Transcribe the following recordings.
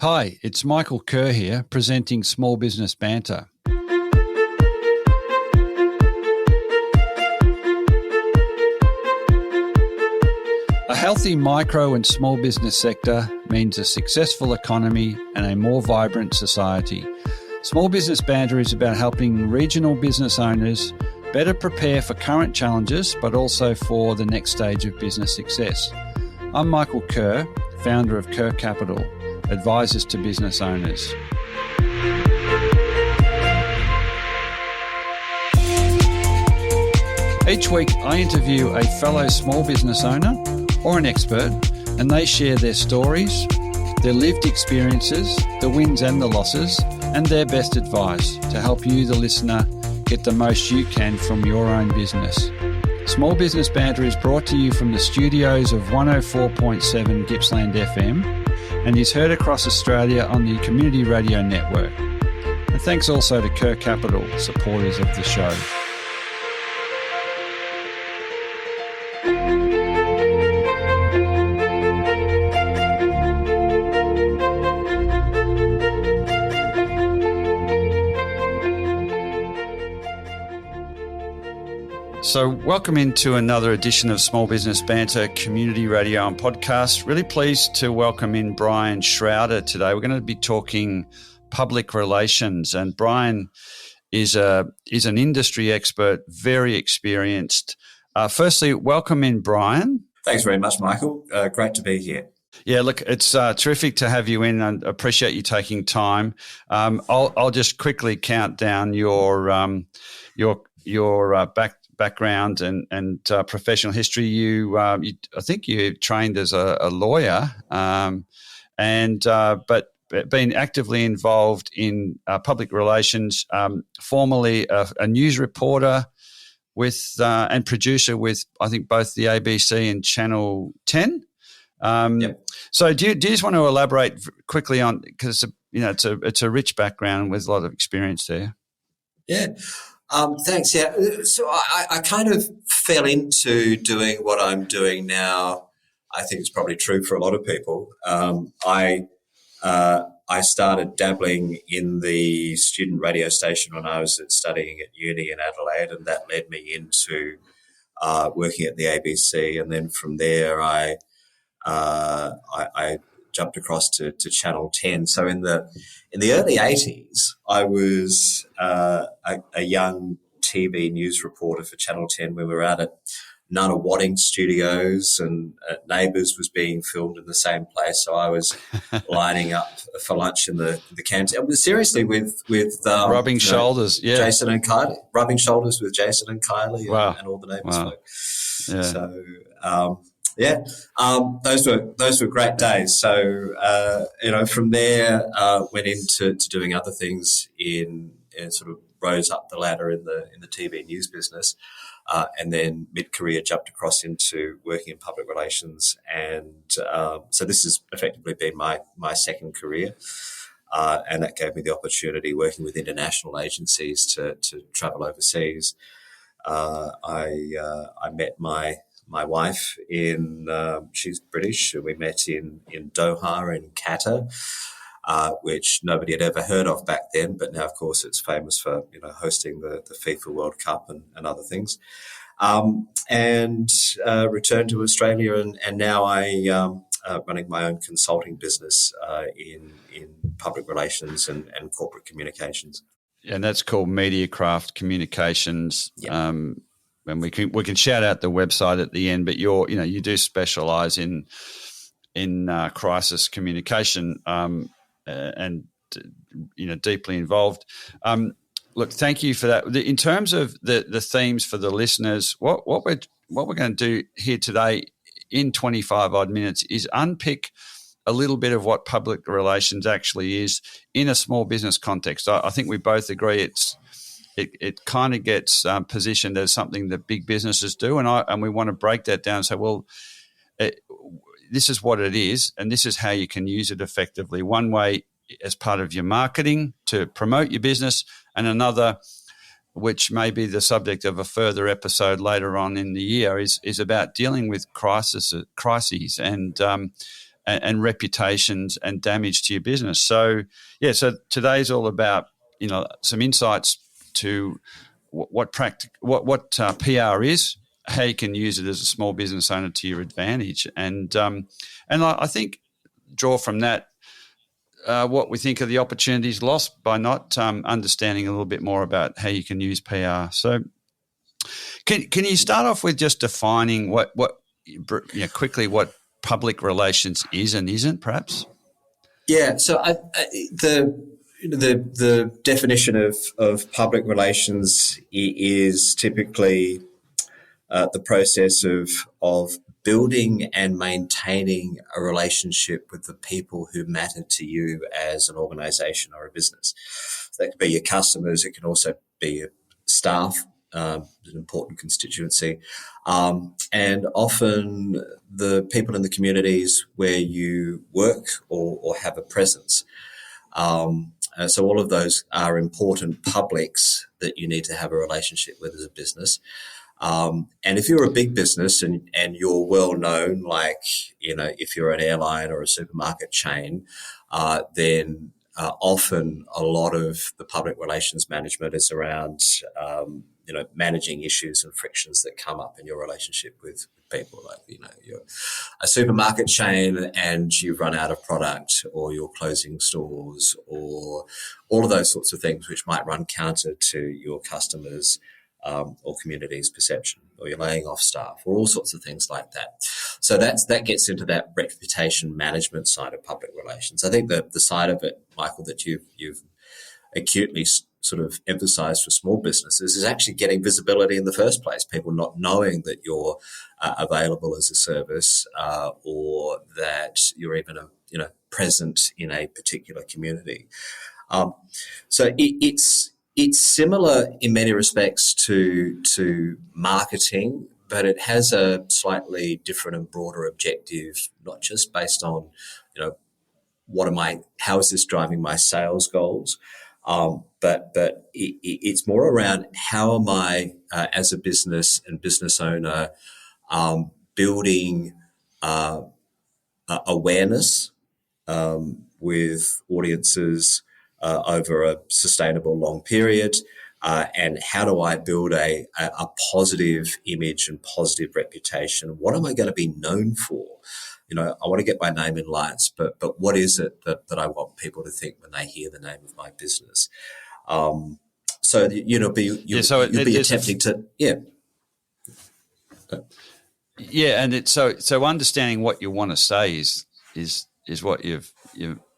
Hi, it's Michael Kerr here, presenting Small Business Banter. A healthy micro and small business sector means a successful economy and a more vibrant society. Small Business Banter is about helping regional business owners better prepare for current challenges, but also for the next stage of business success. I'm Michael Kerr, founder of Kerr Capital, advisors to business owners. Each week, I interview a fellow small business owner or an expert, and they share their stories, their lived experiences, the wins and the losses, and their best advice to help you, the listener, get the most you can from your own business. Small Business Banter is brought to you from the studios of 104.7 Gippsland FM and is heard across Australia on the Community Radio Network. And thanks also to Kerr Capital, supporters of the show. So welcome into another edition of Small Business Banter Community Radio and Podcast. Really pleased to welcome in Brian Shrowder today. We're going to be talking public relations, and Brian is an industry expert, very experienced. Firstly, welcome in, Brian. Thanks very much, Michael. Great to be here. Yeah, look, it's terrific to have you in, and appreciate you taking time. I'll just quickly count down your background and professional history. I think you trained as a lawyer, but been actively involved in public relations. Formerly a news reporter with and producer with, I think, both the ABC and Channel 10. Yep. So do you just want to elaborate quickly on, because it's a rich background with a lot of experience there. Yeah. Thanks. Yeah. So I kind of fell into doing what I'm doing now. I think it's probably true for a lot of people. I started dabbling in the student radio station when I was studying at uni in Adelaide, and that led me into working at the ABC. And then from there, I jumped across to Channel 10. So in the early 80s, I was a young TV news reporter for Channel 10 when we were out at Nunawading Studios, and Neighbours was being filmed in the same place. So I was lining up for lunch in the canteen. Seriously, with rubbing shoulders, yeah, Jason and Kylie, rubbing shoulders with Jason and Kylie, wow, and all the Neighbours folk. Yeah. So those were great days. So from there went into doing other things in sort of rose up the ladder in the TV news business, and then mid-career jumped across into working in public relations, and so this has effectively been my second career, and that gave me the opportunity working with international agencies to travel overseas. I met my wife she's British, and we met in Doha in Qatar, which nobody had ever heard of back then, but now, of course, it's famous for hosting the FIFA World Cup and other things. And returned to Australia, and now I running my own consulting business in public relations and corporate communications. And that's called Mediacraft Communications. Yep. And we can shout out the website at the end, but you do specialise in crisis communication, and deeply involved. Look, thank you for that. In terms of the themes for the listeners, what we're going to do here today in 25 odd minutes is unpick a little bit of what public relations actually is in a small business context. I think we both agree it kind of gets positioned as something that big businesses do, and we want to break that down and say, well, this is what it is, and this is how you can use it effectively. One way as part of your marketing to promote your business, and another, which may be the subject of a further episode later on in the year, is about dealing with crises. And and reputations and damage to your business. So so today's all about some insights to what PR is, how you can use it as a small business owner to your advantage, and I think draw from that what we think are the opportunities lost by not understanding a little bit more about how you can use PR. So, can you start off with just defining what quickly what public relations is and isn't, perhaps? Yeah. So the definition of public relations is typically the process of building and maintaining a relationship with the people who matter to you as an organisation or a business. So that could be your customers. It can also be your staff, an important constituency, and often the people in the communities where you work or have a presence. So all of those are important publics that you need to have a relationship with as a business. And if you're a big business and you're well known, like, if you're an airline or a supermarket chain, then often a lot of the public relations management is around, managing issues and frictions that come up in your relationship with people. Like, you're a supermarket chain and you've run out of product, or you're closing stores, or all of those sorts of things which might run counter to your customers' or community's perception, or you're laying off staff, or all sorts of things like that. So that gets into that reputation management side of public relations. I think that the side of it, Michael, that you've acutely sort of emphasised for small businesses is actually getting visibility in the first place. People not knowing that you're available as a service, or that you're even present in a particular community. So it's similar in many respects to marketing, but it has a slightly different and broader objective, not just based on, how is this driving my sales goals? But it's more around how am I, as a business and business owner, building awareness with audiences over a sustainable long period, and how do I build a positive image and positive reputation? What am I going to be known for? I want to get my name in lights, but what is it that I want people to think when they hear the name of my business? So you'll be attempting to. And it's so understanding what you want to say is what you've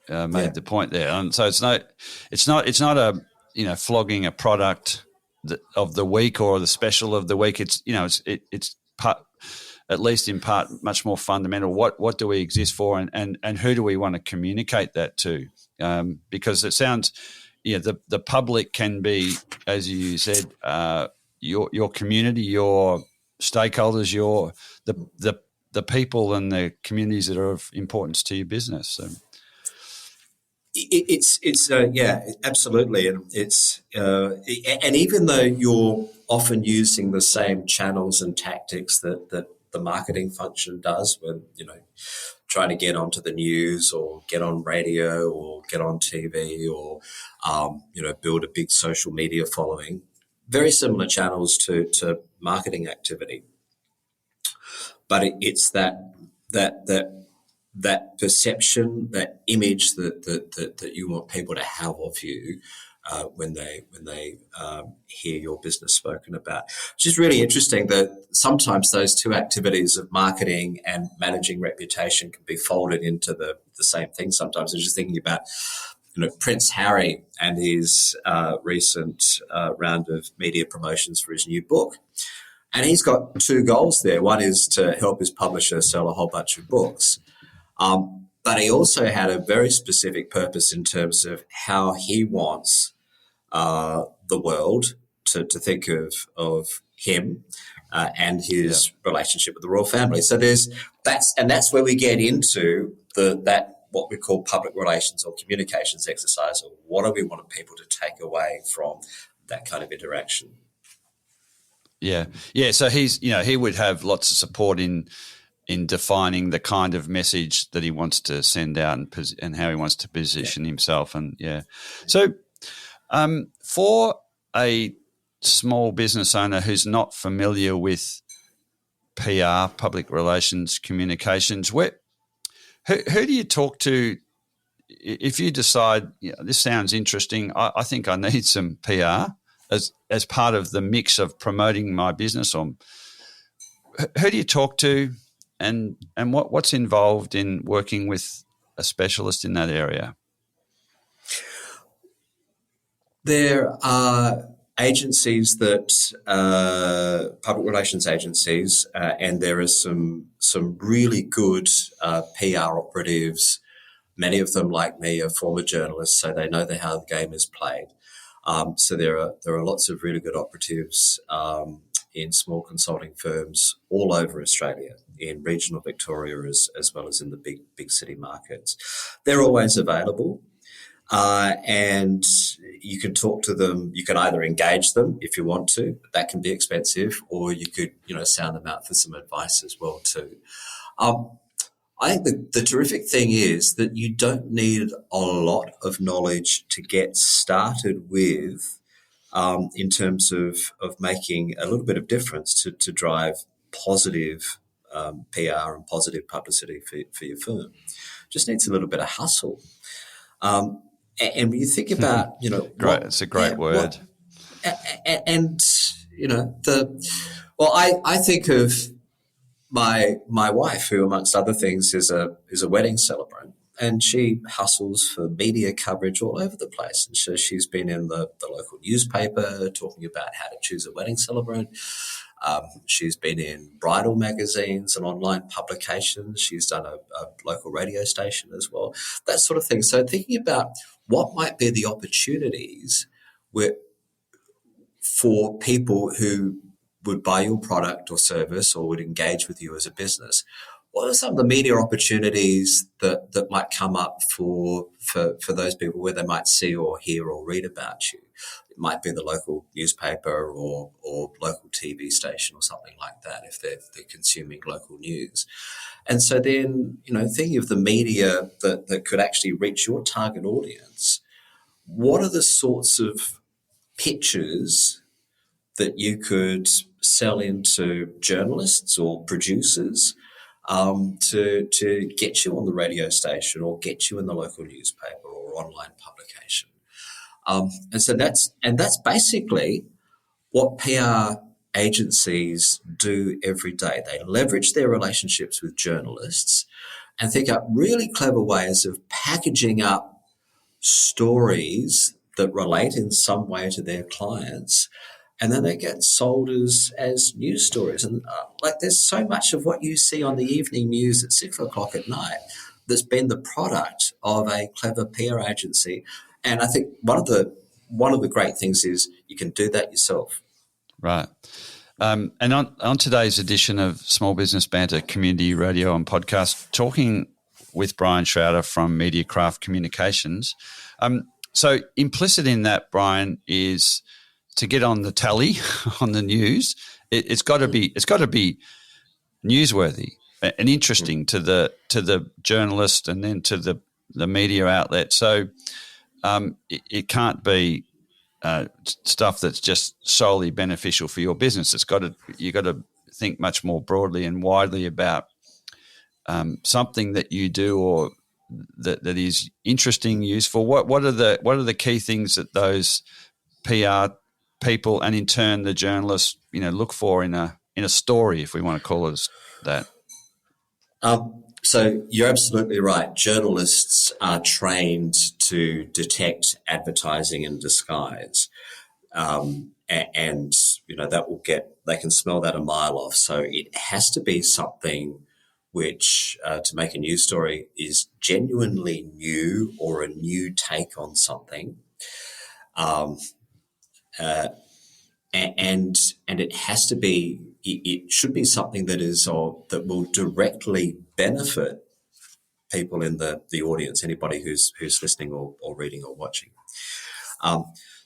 made the point there, and so it's not a flogging a product of the week or the special of the week. It's it's part, at least in part, much more fundamental. What do we exist for, and who do we want to communicate that to? Because it sounds, the public can be, as you said, your community, your stakeholders, the people and the communities that are of importance to your business. So. It's absolutely, and it's and even though you're often using the same channels and tactics that the marketing function does, when trying to get onto the news or get on radio or get on TV or build a big social media following, very similar channels to marketing activity, but it's that perception, that image that you want people to have of you when they hear your business spoken about. Which is really interesting that sometimes those two activities of marketing and managing reputation can be folded into the same thing. Sometimes I'm just thinking about Prince Harry and his recent round of media promotions for his new book. And he's got two goals there. One is to help his publisher sell a whole bunch of books. But he also had a very specific purpose in terms of how he wants the world to think of him and his relationship with the royal family. So that's where we get into that what we call public relations or communications exercise, or what do we want people to take away from that kind of interaction. Yeah. So he would have lots of support in in defining the kind of message that he wants to send out and how he wants to position himself. And so for a small business owner who's not familiar with PR, public relations, communications, who do you talk to if you decide this sounds interesting? I think I need some PR as part of the mix of promoting my business. Or who do you talk to, and what's involved in working with a specialist in that area? There are agencies that public relations agencies, and there are some really good PR operatives. Many of them, like me, are former journalists, so they know how the game is played. So there are lots of really good operatives in small consulting firms all over Australia, in regional Victoria as well as in the big city markets. They're always available. And you can talk to them. You can either engage them if you want to, but that can be expensive, or you could, sound them out for some advice as well too. I think the terrific thing is that you don't need a lot of knowledge to get started with, in terms of making a little bit of difference to drive positive PR and positive publicity for your firm. Just needs a little bit of hustle. And when you think about, great, it's a great word. I think of my wife, who amongst other things is a wedding celebrant, and she hustles for media coverage all over the place. And so she's been in the local newspaper talking about how to choose a wedding celebrant. She's been in bridal magazines and online publications. She's done a local radio station as well, that sort of thing. So thinking about what might be the opportunities for people who would buy your product or service or would engage with you as a business. What are some of the media opportunities that might come up for those people, where they might see or hear or read about you? It might be the local newspaper or local TV station or something like that, if they're consuming local news. And so then, thinking of the media that could actually reach your target audience, what are the sorts of pitches that you could sell into journalists or producers to get you on the radio station or get you in the local newspaper or online publication? And so that's basically what PR agencies do every day. They leverage their relationships with journalists and think up really clever ways of packaging up stories that relate in some way to their clients, and then they get sold as news stories. And there's so much of what you see on the evening news at 6:00 at night that's been the product of a clever PR agency. And I think one of the great things is you can do that yourself. Right. And on today's edition of Small Business Banter Community Radio and Podcast, talking with Brian Shrowder from Mediacraft Communications. So implicit in that, Brian, is to get on the tally on the news. It's got to be newsworthy and interesting to the journalist and then to the media outlet. So it can't be stuff that's just solely beneficial for your business. You got to think much more broadly and widely about something that you do or that is interesting, useful. What are the key things that those PR people and in turn the journalists look for in a story, if we want to call it that? So you're absolutely right. Journalists are trained to detect advertising in disguise, and they can smell that a mile off. So it has to be something which, to make a news story, is genuinely new or a new take on something. And it has to be. It should be something that will directly benefit people in the audience, anybody who's listening or reading or watching.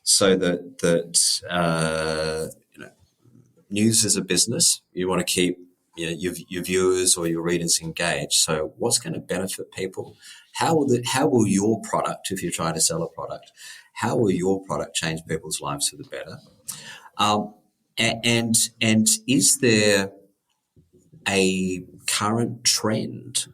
So that news is a business. You want to keep your viewers or your readers engage. So what's going to benefit people? How will your product, if you're trying to sell a product, how will your product change people's lives for the better? And is there a current trend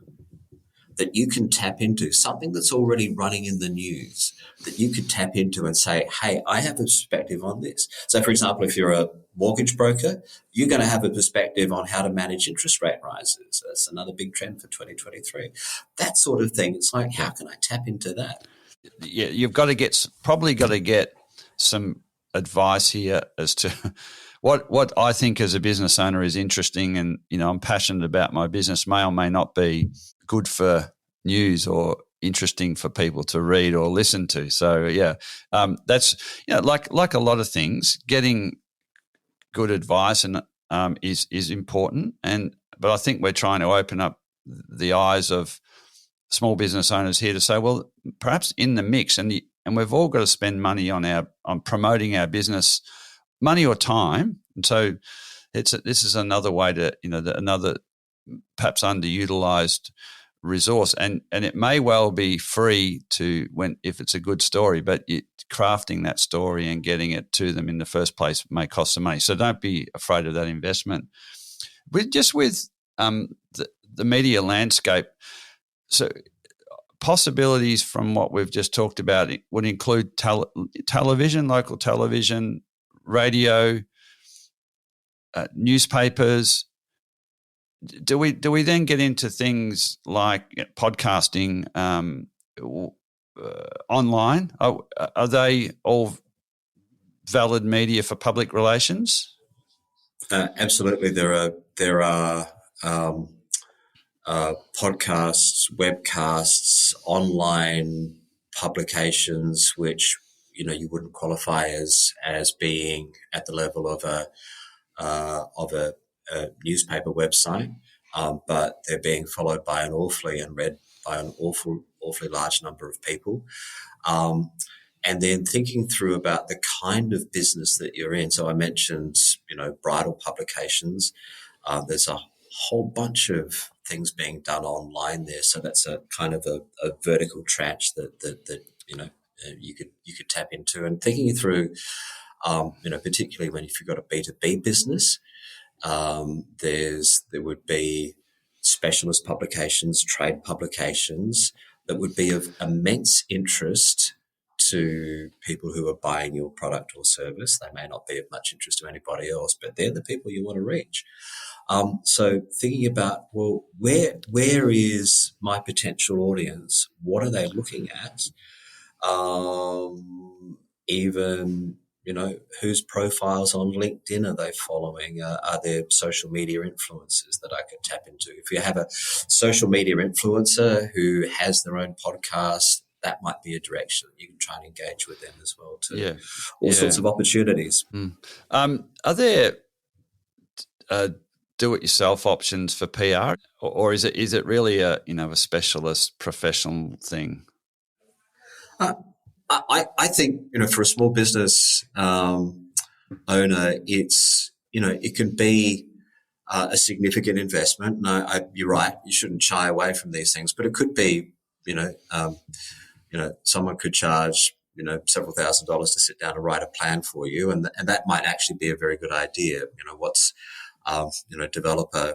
that you can tap into, something that's already running in the news that you could tap into and say, hey, I have a perspective on this. So, for example, if you're a mortgage broker, you're going to have a perspective on how to manage interest rate rises. That's another big trend for 2023. That sort of thing. It's like, how can I tap into that? Yeah, you've probably got to get some advice here as to what I think as a business owner is interesting, and I'm passionate about my business, may or may not be good for news or interesting for people to read or listen to. So that's like a lot of things, getting good advice and is important. But I think we're trying to open up the eyes of small business owners here to say, well, perhaps in the mix, and we've all got to spend money on promoting our business, money or time. And so this is another way to, another perhaps underutilized resource. And it may well be free if it's a good story, but crafting that story and getting it to them in the first place may cost some money. So don't be afraid of that investment. With the media landscape, so possibilities from what we've just talked about would include television, local television, radio, newspapers. Do we then get into things like podcasting, online? Are they all valid media for public relations? Absolutely, there are podcasts, webcasts, online publications, which you wouldn't qualify as being at the level of a newspaper website, but they're being followed by and read by an awfully large number of people. And then thinking through about the kind of business that you're in. So I mentioned, bridal publications. There's a whole bunch of things being done online there. So that's a kind of a vertical tranche that you could tap into. And thinking through, particularly if you've got a B2B business, there would be specialist publications, trade publications that would be of immense interest to people who are buying your product or service. They may not be of much interest to anybody else, but they're the people you want to reach. So thinking about, well, where is my potential audience? What are they looking at? Even, whose profiles on LinkedIn are they following? Are there social media influencers that I could tap into? If you have a social media influencer who has their own podcast, that might be a direction you can try and engage with them as well too. Yeah. All sorts of opportunities. Are there do-it-yourself options for PR, or is it really a specialist professional thing? I think for a small business owner, it can be a significant investment. No, you're right. You shouldn't shy away from these things, but it could be someone could charge several $1,000s to sit down and write a plan for you, and that might actually be a very good idea. Develop a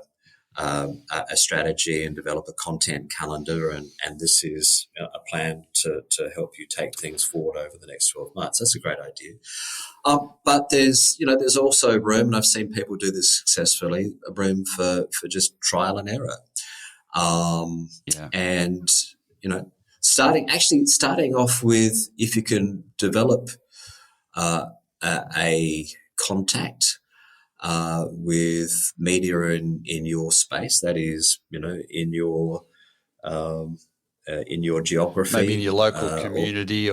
strategy and develop a content calendar, and this is a plan to help you take things forward over the next 12 months. That's a great idea. But there's also room, and I've seen people do this successfully, a room for just trial and error. And starting off with, if you can develop a contact with media in your space, that is, in your geography, maybe in your local community,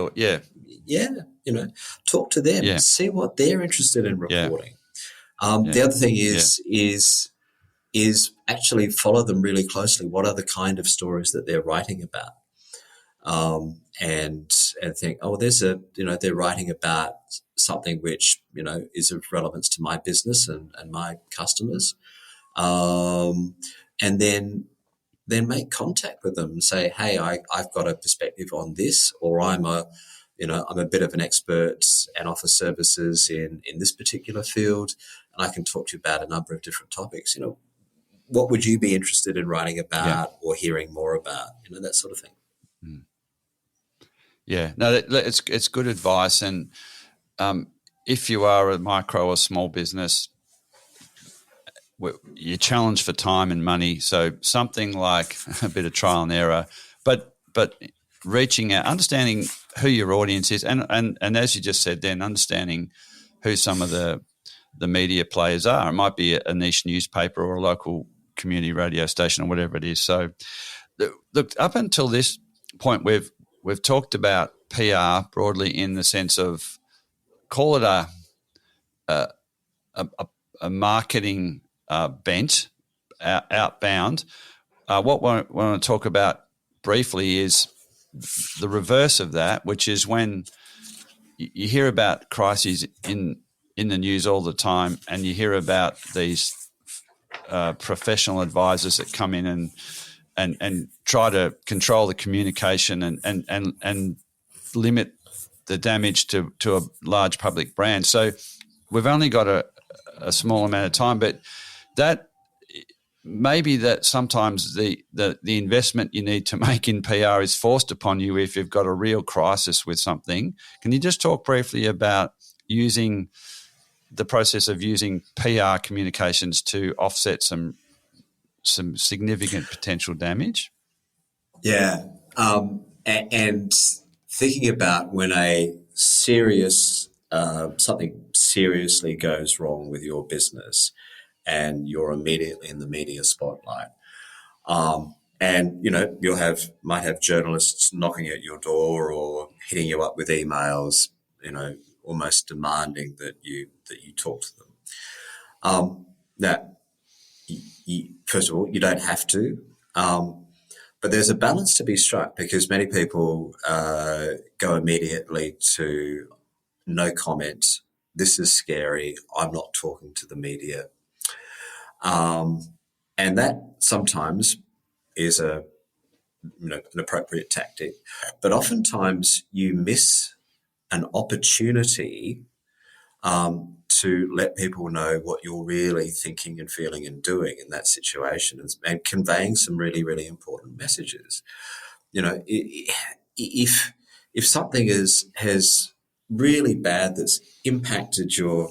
talk to them, see what they're interested in reporting. The other thing is actually follow them really closely. What are the kind of stories that they're writing about? And think, they're writing about something which, is of relevance to my business and my customers. and then make contact with them and say, hey, I've got a perspective on this, or I'm a bit of an expert and offer services in this particular field, and I can talk to you about a number of different topics. What would you be interested in writing about or hearing more about? That sort of thing. Mm. Yeah, no, it's good advice. And if you are a micro or small business, you're challenged for time and money. So something like a bit of trial and error, but reaching out, understanding who your audience is, and as you just said, then understanding who some of the media players are. It might be a niche newspaper or a local community radio station or whatever it is. So, look, up until this point, we've talked about PR broadly in the sense of call it a marketing bent, outbound. What I want to talk about briefly is the reverse of that, which is when you hear about crises in the news all the time, and you hear about these professional advisors that come in and try to control the communication and limit the damage to a large public brand. So we've only got a small amount of time, but that maybe that sometimes the investment you need to make in PR is forced upon you if you've got a real crisis with something. Can you just talk briefly about using the process of using PR communications to offset some significant potential damage? Yeah, and thinking about when something seriously goes wrong with your business, and you're immediately in the media spotlight. And might have journalists knocking at your door or hitting you up with emails, almost demanding that you talk to them. Now, first of all, you don't have to, but there's a balance to be struck, because many people go immediately to no comment. This is scary. I'm not talking to the media. And that sometimes is an appropriate tactic, but oftentimes you miss an opportunity to let people know what you're really thinking and feeling and doing in that situation, and conveying some really, really important messages. If something has really bad that's impacted your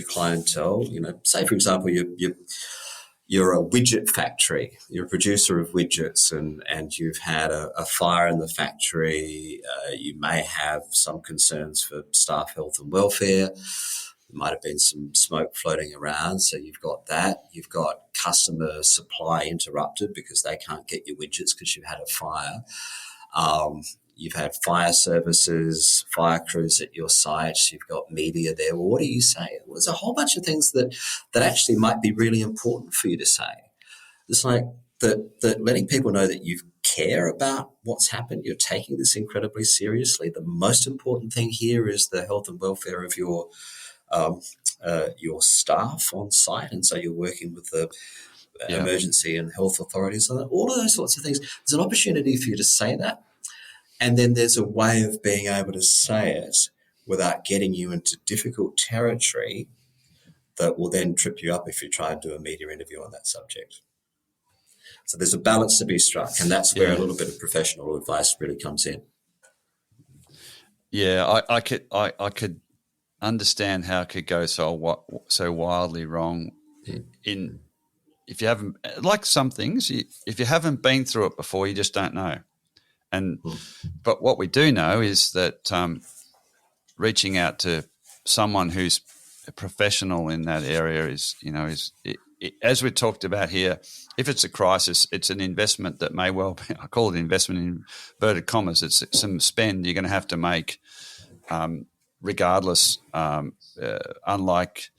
clientele, say for example you're a widget factory, you're a producer of widgets, and you've had a fire in the factory. You may have some concerns for staff health and welfare. There might have been some smoke floating around, so you've got that. You've got customer supply interrupted because they can't get your widgets because you've had a fire. You've had fire services, fire crews at your site. You've got media there. Well, what do you say? Well, there's a whole bunch of things that actually might be really important for you to say. It's like that letting people know that you care about what's happened. You're taking this incredibly seriously. The most important thing here is the health and welfare of your staff on site, and so you're working with the emergency and health authorities. All of those sorts of things. There's an opportunity for you to say that. And then there's a way of being able to say it without getting you into difficult territory that will then trip you up if you try and do a media interview on that subject. So there's a balance to be struck, and that's where a little bit of professional advice really comes in. Yeah, I could understand how it could go so wildly wrong. If you haven't, like some things, if you haven't been through it before, you just don't know. But what we do know is that reaching out to someone who's a professional in that area is as we talked about here, if it's a crisis, it's an investment that may well be, I call it investment in inverted commas. It's some spend you're going to have to make regardless, unlike,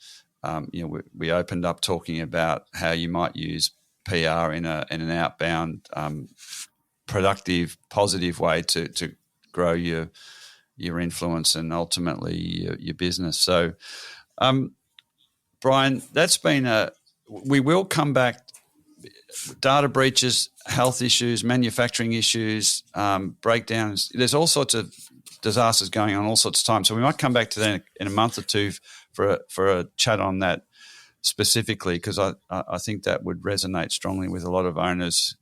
we opened up talking about how you might use PR in an outbound productive, positive way to grow your influence and ultimately your business. So, Brian, that's been a we will come back. Data breaches, health issues, manufacturing issues, breakdowns. There's all sorts of disasters going on all sorts of times. So we might come back to that in a month or two for a chat on that specifically, because I think that would resonate strongly with a lot of owners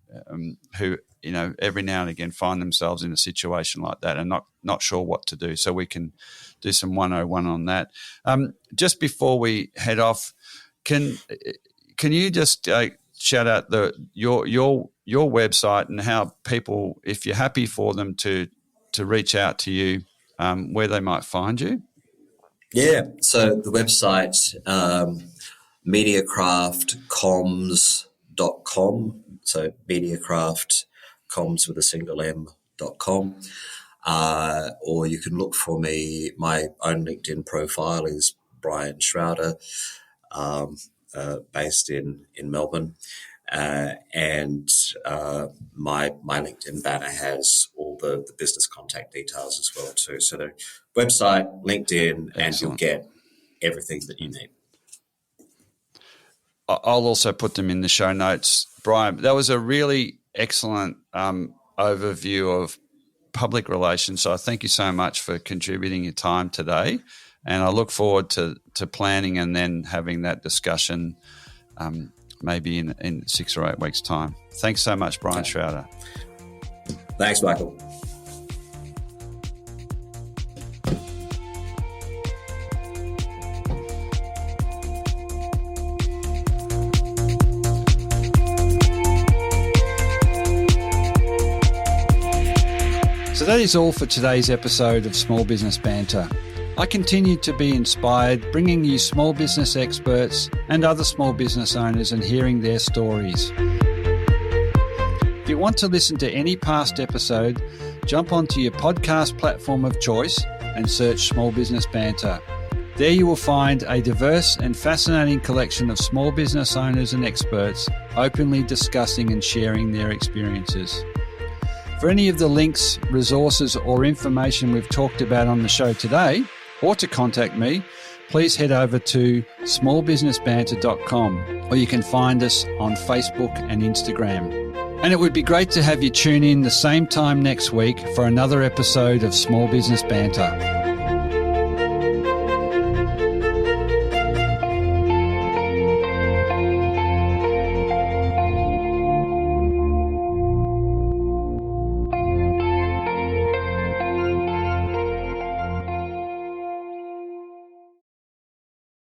who, every now and again find themselves in a situation like that and not sure what to do. So we can do some 101 on that. Just before we head off, can you just shout out your website and how people, if you're happy for them to reach out to you, where they might find you? Yeah, so the website, mediacraftcoms.com, so mediacraftcoms with a single M.com, or you can look for me. My own LinkedIn profile is Brian Shrowder, based in Melbourne, and my LinkedIn banner has all the business contact details as well too. So the website, LinkedIn, and you'll get everything that you need. I'll also put them in the show notes. Brian, that was a really excellent overview of public relations. So I thank you so much for contributing your time today. And I look forward to planning and then having that discussion maybe in 6 or 8 weeks' time. Thanks so much, Brian Shrowder. Thanks, Michael. So that is all for today's episode of Small Business Banter. I continue to be inspired bringing you small business experts and other small business owners and hearing their stories. If you want to listen to any past episode, jump onto your podcast platform of choice and search Small Business Banter. There you will find a diverse and fascinating collection of small business owners and experts openly discussing and sharing their experiences. For any of the links, resources or information we've talked about on the show today, or to contact me, please head over to smallbusinessbanter.com, or you can find us on Facebook and Instagram. And it would be great to have you tune in the same time next week for another episode of Small Business Banter.